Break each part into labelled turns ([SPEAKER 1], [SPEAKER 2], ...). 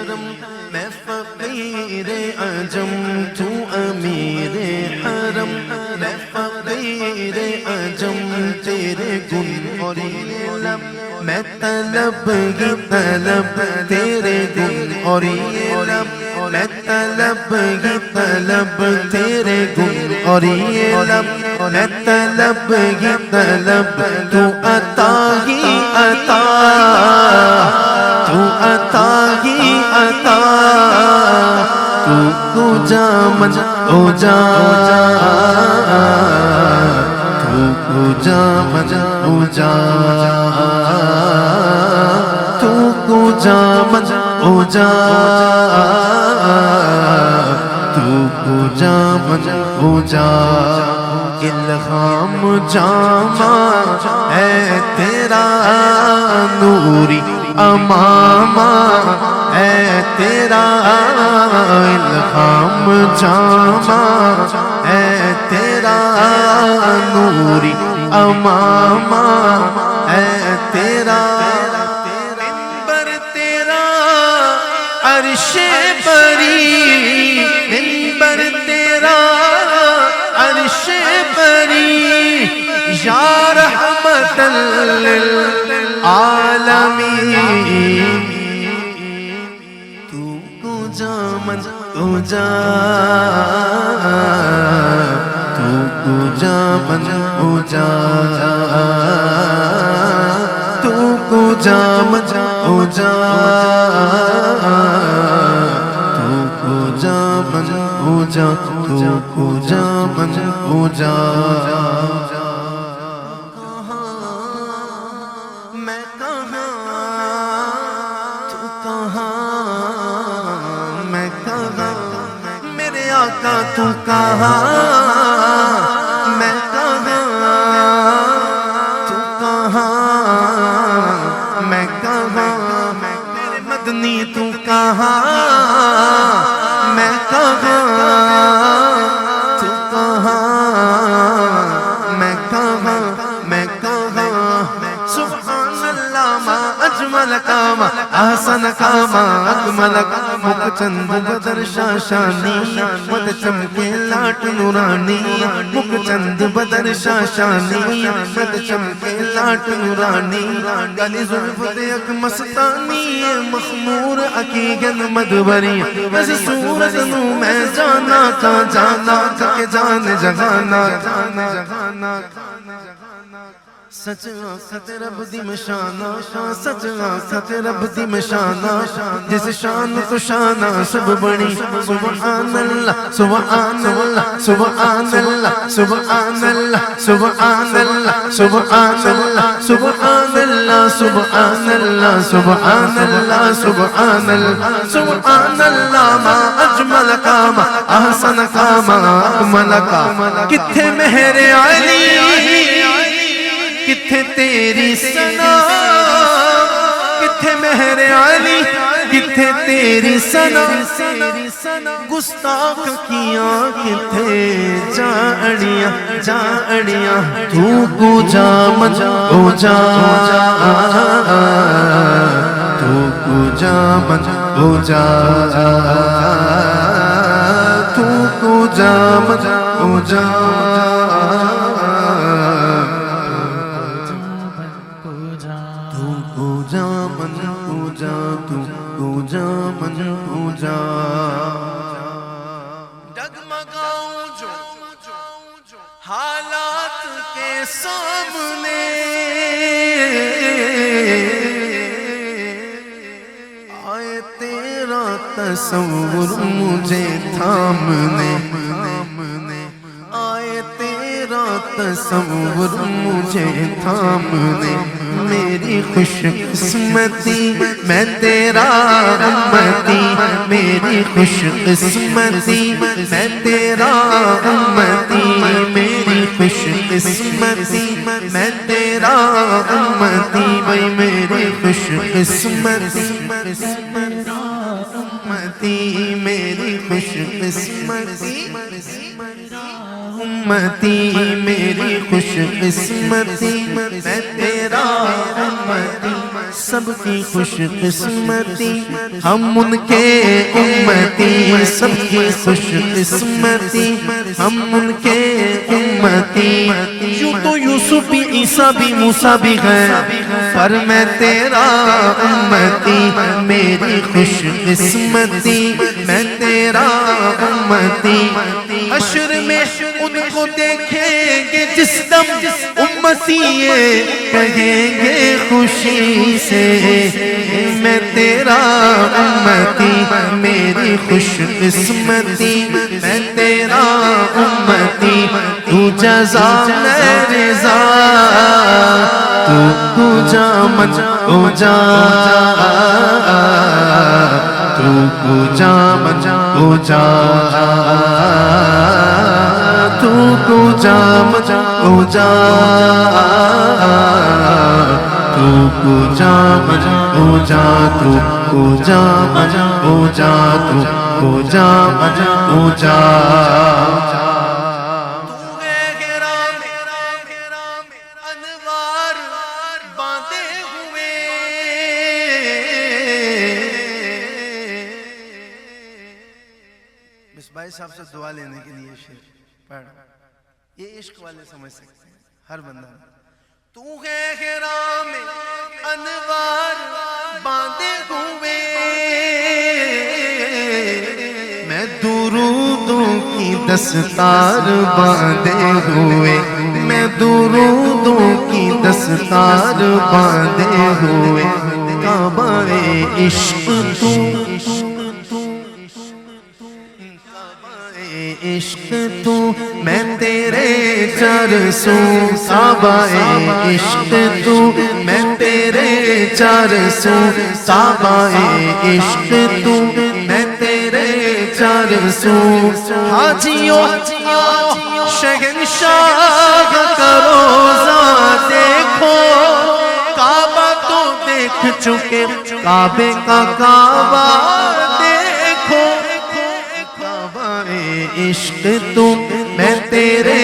[SPEAKER 1] حرم میں فقیر عجم تو امیر حرم میں فقیر عجم تیرے گن اور یہ لب میں طلب ہی طلب تیرے گن اور یہ لب میں طلب ہی طلب تیرے گن اور یہ لب میں طلب ہی طلب تو عطا ہی عطا تو عطا ہی عطا تو جا من او جا تو جا من او جا تو جا من او جا تو جا من او جا الہام جامع ہے تیرا نوری امامہ ہے تیرا الہام جامع ہے تیرا نوری امامہ ہے تیرا منبر تیرا عرش بری منبر تیرا عرش بری یا رحمت للعالمین تو جا من تو جا تو جا من او جا تو جا من او جا تو جا من او جا تو جا من او جا میں کہاں تو کہاں میں کہاں میرے آقا تو کہاں میں کہاں تو کہاں میں کہاں میرے مدنی تو کہاں میں کہاں تو کہاں میں کہاں میں کہاں سبحان اللہ ما اجمل کاما احسن کاما اکمل مکھ چند بدر شاشانی مد چمکے لاٹ نورانی مکھ چند بدر شاشانی مد چمکے لاٹ نورانی گلی زلف دیکھ مستانی مخمور عقیقت مدبری اس صورت نو میں جانا کا کہ جان جگانا سچ آخت رب دی مشانہ سچ آخت رب دی مشانہ جس شان تو شانہ سب بڑی سبحان اللہ سبحان اللہ سبحان اللہ سبحان اللہ سبحان اللہ سبحان اللہ سبحان اللہ سبحان اللہ سبحان اللہ سبحان اللہ سبحان اللہ ما اجمل کاما احسن کاما اکمل کاما کتھے مہر علی کتھے تیری ثنا کتھے مہر علی کتھے تیری ثنا گستاخ کیاں کتھے جاڑیاں جاڑیاں تو کو جا من او جا تو کو جا من او جا تو کو جا من او جا ڈگمگاؤں جو حالات کے سامنے آئے تیرا تصور مجھے تھامنے آئے تیرا تصور مجھے تھامنے میری خوش قسمتی میں تیرا امتی میری خوش قسمتی میں تیرا امتی میری خوش قسمتی میں تیرا امتی بھائی میری خوش قسمتی میری خوش قسمتی امتی میری خوش قسمتی میں تیرا امتی سب کی خوش قسمتی ہم ان کے امتی سب کی خوش قسمتی ہم ان کے امتی یوں تو یوسف بھی عیسیٰ بھی موسیٰ بھی ہیں پر میں تیرا امتی میری خوش قسمتی میں تیرا امتی حشر میں ان کو دیکھیں گے جس دم امتی یہ کہیں گے خوشی سے میں تیرا امتی میری خوش قسمتی میں تیرا امتی تو جزا میں رضا تو جا من او جا تو جا من او جا تو جا من او جا تو جا من او جا تو جا من او جا تو جا من او جا بھائی صاحب سے دعا لینے کے لیے شعر پڑھ یہ عشق والے سمجھ سکتے ہیں ہر بندہ تو ہے غرام انوار باندھے ہوئے میں درودوں کی دستار باندھے ہوئے میں درودوں کی دستار باندھے ہوئے کعبہ عشق تو عشق تو میں تیرے چارسوں کعبہ عشق تو میں تیرے چارسوں کعبہ عشق تو میں تیرے چارسوں حاجیوں شہنشاہ کا روزہ دیکھو کعبہ تو دیکھ چکے کعبے کا کعبہ دیکھو عشق تو میں تیرے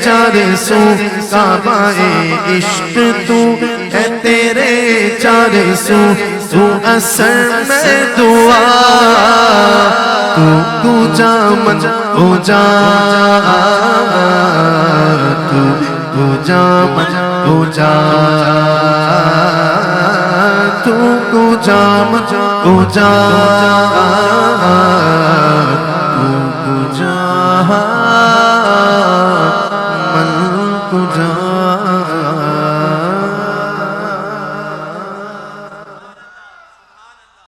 [SPEAKER 1] چارسوں کعبہ عشق تو میں تیرے چارسوں تو اثر میں دعا تو جا من او جا تو جا من او جا تو جا من او جا